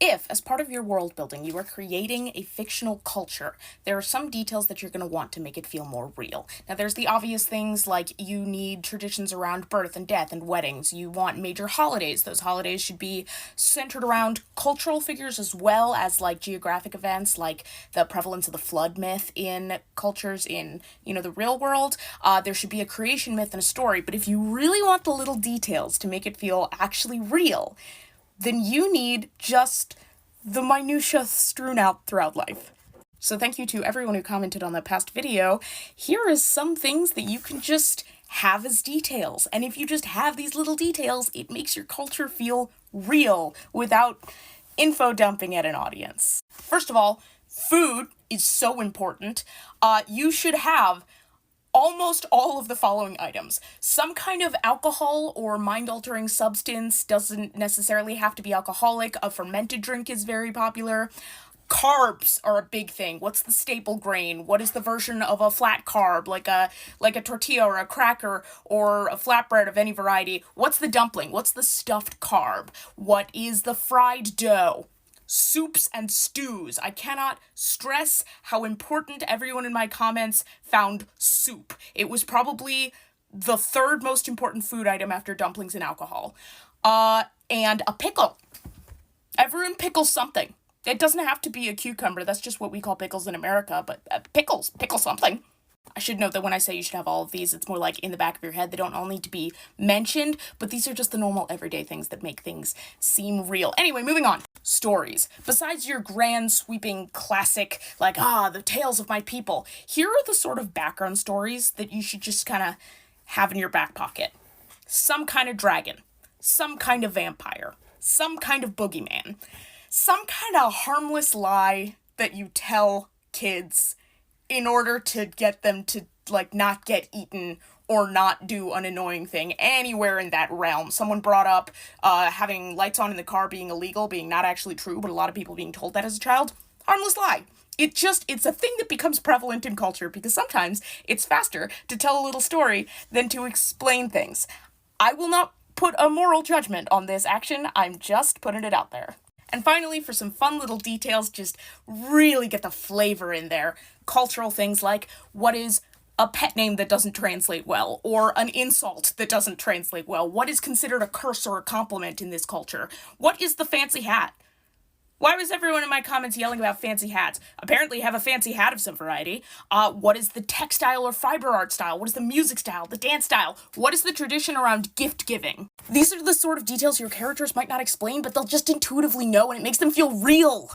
If, as part of your world building, you are creating a fictional culture, there are some details that you're going to want to make it feel more real. Now, there's the obvious things like you need traditions around birth and death and weddings. You want major holidays. Those holidays should be centered around cultural figures as well as like geographic events, like the prevalence of the flood myth in cultures in, the real world. There should be a creation myth and a story. But if you really want the little details to make it feel actually real, then you need just the minutia strewn out throughout life. So thank you to everyone who commented on that past video. Here is some things that you can just have as details. And if you just have these little details, it makes your culture feel real without info dumping at an audience. First of all, food is so important. You should have almost all of the following items. Some kind of alcohol or mind-altering substance, doesn't necessarily have to be alcoholic. A fermented drink is very popular. Carbs are a big thing. What's the staple grain? What is the version of a flat carb, like a tortilla or a cracker or a flatbread of any variety? What's the dumpling? What's the stuffed carb? What is the fried dough? Soups and stews. I cannot stress how important everyone in my comments found soup. It was probably the third most important food item after dumplings and alcohol. And a pickle. Everyone pickles something. It doesn't have to be a cucumber. That's just what we call pickles in America, but pickle something. I should note that when I say you should have all of these, it's more like in the back of your head. They don't all need to be mentioned, but these are just the normal everyday things that make things seem real. Anyway, moving on. Stories. Besides your grand sweeping classic, like, the tales of my people, here are the sort of background stories that you should just kind of have in your back pocket. Some kind of dragon. Some kind of vampire. Some kind of boogeyman. Some kind of harmless lie that you tell kids in order to get them to, not get eaten or not do an annoying thing anywhere in that realm. Someone brought up having lights on in the car being illegal, being not actually true, but a lot of people being told that as a child. Harmless lie. It's a thing that becomes prevalent in culture because sometimes it's faster to tell a little story than to explain things. I will not put a moral judgment on this action. I'm just putting it out there. And finally, for some fun little details, just really get the flavor in there. Cultural things like, what is a pet name that doesn't translate well, or an insult that doesn't translate well? What is considered a curse or a compliment in this culture? What is the fancy hat? Why was everyone in my comments yelling about fancy hats? Apparently you have a fancy hat of some variety. What is the textile or fiber art style? What is the music style, the dance style? What is the tradition around gift giving? These are the sort of details your characters might not explain, but they'll just intuitively know, and it makes them feel real.